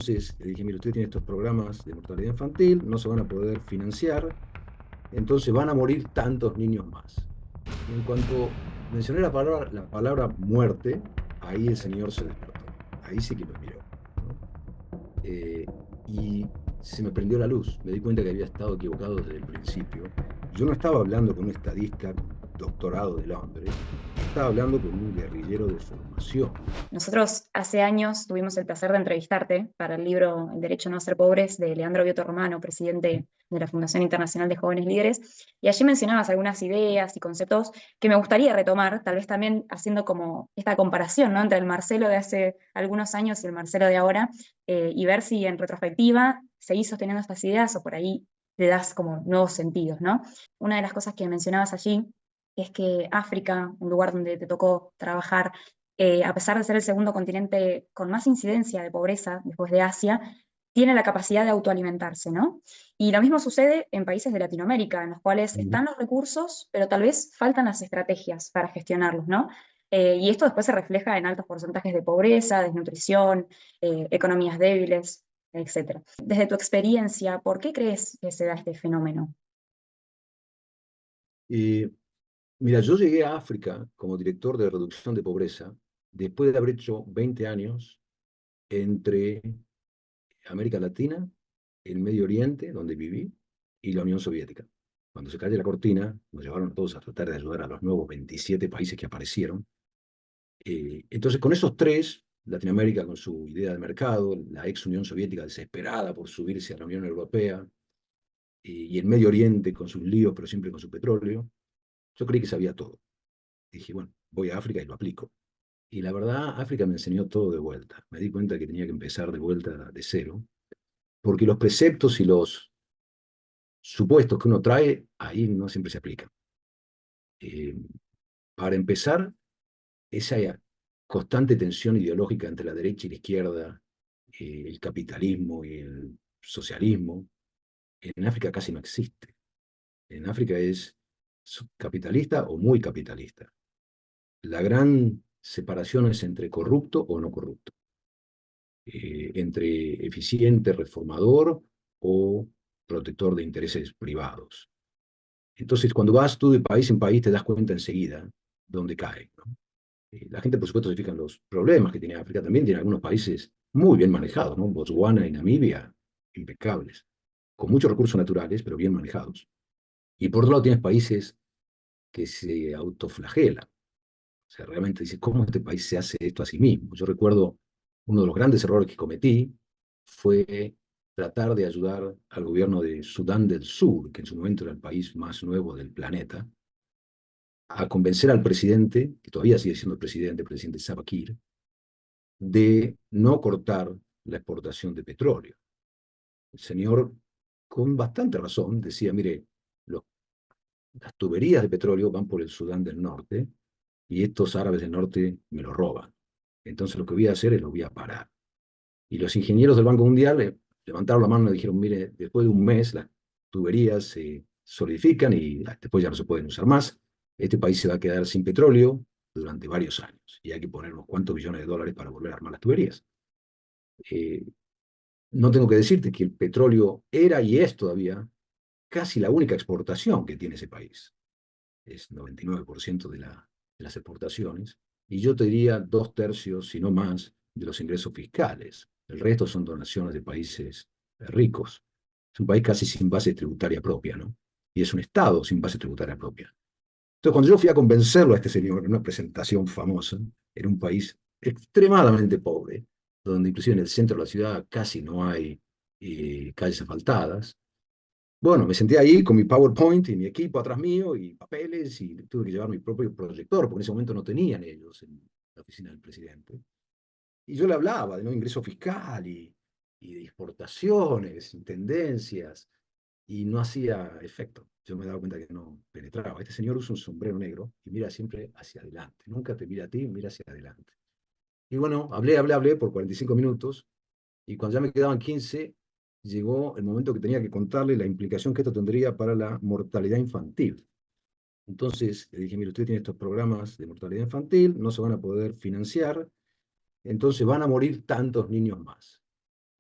Entonces le dije, mire, usted tiene estos programas de mortalidad infantil, no se van a poder financiar, entonces van a morir tantos niños más. Y en cuanto mencioné la palabra muerte, ahí el señor se despertó. Ahí sí que me miró, ¿no? Eh, y se me prendió la luz. Me di cuenta que había estado equivocado desde el principio. Yo no estaba hablando con un estadista con doctorado de Londres, estaba hablando con un guerrillero de formación. Nosotros hace años tuvimos el placer de entrevistarte para el libro El derecho a no ser pobres de Leandro Vieto Romano, presidente de la Fundación Internacional de Jóvenes Líderes, y allí mencionabas algunas ideas y conceptos que me gustaría retomar, tal vez también haciendo como esta comparación, ¿no?, entre el Marcelo de hace algunos años y el Marcelo de ahora, y ver si en retrospectiva seguís sosteniendo estas ideas o por ahí le das como nuevos sentidos, ¿no? Una de las cosas que mencionabas allí es que África, un lugar donde te tocó trabajar, a pesar de ser el segundo continente con más incidencia de pobreza después de Asia, tiene la capacidad de autoalimentarse, ¿no? Y lo mismo sucede en países de Latinoamérica, en los cuales Mm. están los recursos, pero tal vez faltan las estrategias para gestionarlos, ¿no? Y esto después se refleja en altos porcentajes de pobreza, desnutrición, economías débiles, etcétera. Desde tu experiencia, ¿por qué crees que se da este fenómeno? Y mira, yo llegué a África como director de reducción de pobreza después de haber hecho 20 años entre América Latina, el Medio Oriente, donde viví, y la Unión Soviética. Cuando se cayó la cortina, nos llevaron a todos a tratar de ayudar a los nuevos 27 países que aparecieron. Entonces, con esos tres, Latinoamérica con su idea de mercado, la ex Unión Soviética desesperada por subirse a la Unión Europea, y el Medio Oriente con sus líos, pero siempre con su petróleo, yo creí que sabía todo. Dije, bueno, voy a África y lo aplico. Y la verdad, África me enseñó todo de vuelta. Me di cuenta que tenía que empezar de vuelta de cero, porque los preceptos y los supuestos que uno trae ahí no siempre se aplican. Eh, para empezar, esa constante tensión ideológica entre la derecha y la izquierda, el capitalismo y el socialismo, en África casi no existe. En África es capitalista o muy capitalista. La gran separación es entre corrupto o no corrupto, entre eficiente reformador o protector de intereses privados. Entonces, cuando vas tú de país en país, te das cuenta enseguida dónde cae, ¿no? La gente, por supuesto, se fija en los problemas que tiene África. También tiene algunos países muy bien manejados, ¿no? Botswana y Namibia, impecables, con muchos recursos naturales, pero bien manejados. Y por otro lado, tienes países que se autoflagelan. O sea, realmente dices, ¿cómo este país se hace esto a sí mismo? Yo recuerdo uno de los grandes errores que cometí fue tratar de ayudar al gobierno de Sudán del Sur, que en su momento era el país más nuevo del planeta, a convencer al presidente, que todavía sigue siendo el presidente Salva Kiir, de no cortar la exportación de petróleo. El señor, con bastante razón, decía, mire, los, las tuberías de petróleo van por el Sudán del Norte y estos árabes del norte me lo roban. Entonces lo que voy a hacer es lo voy a parar. Y los ingenieros del Banco Mundial levantaron la mano y dijeron, mire, después de un mes las tuberías se solidifican y después ya no se pueden usar más. Este país se va a quedar sin petróleo durante varios años y hay que poner unos cuantos billones de dólares para volver a armar las tuberías. Eh, no tengo que decirte que el petróleo era y es todavía casi la única exportación que tiene ese país. Es 99% de las exportaciones. Y yo te diría dos tercios, si no más, de los ingresos fiscales. El resto son donaciones de países ricos. Es un país casi sin base tributaria propia, ¿no? Y es un Estado sin base tributaria propia. Entonces, cuando yo fui a convencerlo a este señor en una presentación famosa, era un país extremadamente pobre, donde inclusive en el centro de la ciudad casi no hay calles asfaltadas. Bueno, me senté ahí con mi PowerPoint y mi equipo atrás mío y papeles y tuve que llevar mi propio proyector, porque en ese momento no tenían ellos en la oficina del presidente. Y yo le hablaba de no ingreso fiscal y de exportaciones, tendencias, y no hacía efecto. Yo me daba cuenta que no penetraba. Este señor usa un sombrero negro y mira siempre hacia adelante. Nunca te mira a ti, mira hacia adelante. Y bueno, hablé por 45 minutos y cuando ya me quedaban 15, llegó el momento que tenía que contarle la implicación que esto tendría para la mortalidad infantil. Entonces le dije, mire, usted tiene estos programas de mortalidad infantil, no se van a poder financiar, entonces van a morir tantos niños más.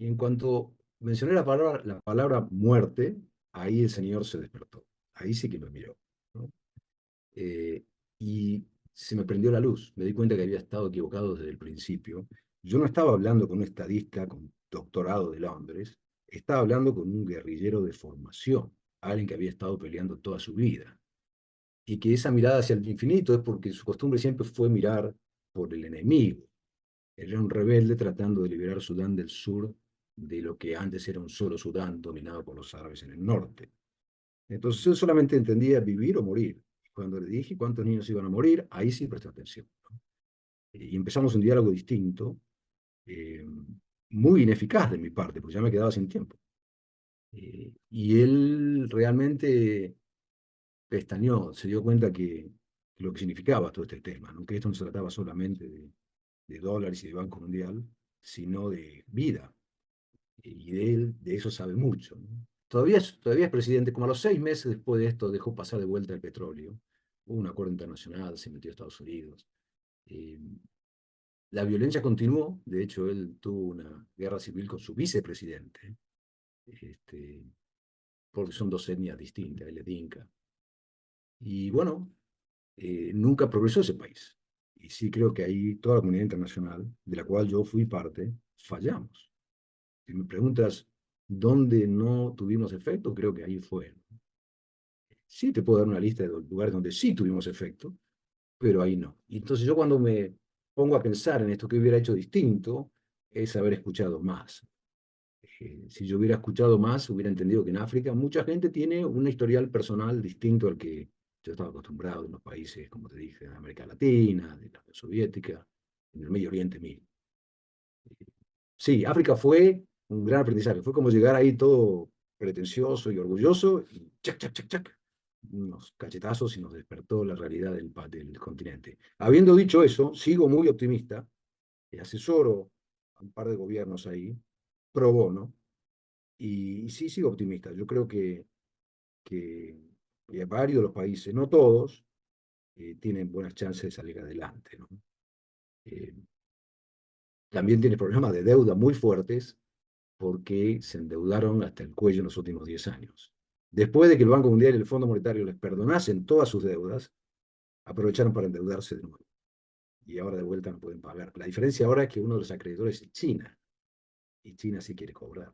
Y en cuanto mencioné la palabra muerte, ahí el señor se despertó. Ahí sí que me miró, ¿no? Eh, y se me prendió la luz. Me di cuenta que había estado equivocado desde el principio. Yo no estaba hablando con un estadista con doctorado de Londres, estaba hablando con un guerrillero de formación, alguien que había estado peleando toda su vida. Y que esa mirada hacia el infinito es porque su costumbre siempre fue mirar por el enemigo. Él era un rebelde tratando de liberar Sudán del Sur de lo que antes era un solo Sudán dominado por los árabes en el norte. Entonces yo solamente entendía vivir o morir. Cuando le dije cuántos niños iban a morir, ahí sí presté atención. Y empezamos un diálogo distinto, eh, muy ineficaz de mi parte, porque ya me quedaba sin tiempo. Y él realmente pestañeó, se dio cuenta que lo que significaba todo este tema, ¿no? Que esto no se trataba solamente de dólares y de Banco Mundial, sino de vida. Y de él, de eso sabe mucho, ¿no? Todavía es presidente, como a los 6 meses después de esto dejó pasar de vuelta el petróleo. Hubo un acuerdo internacional, se metió a Estados Unidos. Eh, la violencia continuó, de hecho él tuvo una guerra civil con su vicepresidente, este, porque son dos etnias distintas, él es dinka. Y bueno, nunca progresó ese país. Y sí creo que ahí toda la comunidad internacional, de la cual yo fui parte, fallamos. Si me preguntas dónde no tuvimos efecto, creo que ahí fue. Sí te puedo dar una lista de lugares donde sí tuvimos efecto, pero ahí no. Y entonces yo cuando me pongo a pensar en esto que hubiera hecho distinto, es haber escuchado más. Si yo hubiera escuchado más, hubiera entendido que en África mucha gente tiene un historial personal distinto al que yo estaba acostumbrado en los países, como te dije, de América Latina, de la Unión Soviética, en el Medio Oriente mismo. Sí, África fue un gran aprendizaje. Fue como llegar ahí todo pretencioso y orgulloso y chac, chac, chac, chac, unos cachetazos y nos despertó la realidad del continente. Habiendo dicho eso, sigo muy optimista, asesoro a un par de gobiernos ahí, pro bono, y sí sigo optimista. Yo creo que varios de los países, no todos, tienen buenas chances de salir adelante, ¿no? Eh, también tiene problemas de deuda muy fuertes porque se endeudaron hasta el cuello en los últimos 10 años. Después de que el Banco Mundial y el Fondo Monetario les perdonasen todas sus deudas, aprovecharon para endeudarse de nuevo. Y ahora de vuelta no pueden pagar. La diferencia ahora es que uno de los acreedores es China. Y China sí quiere cobrar.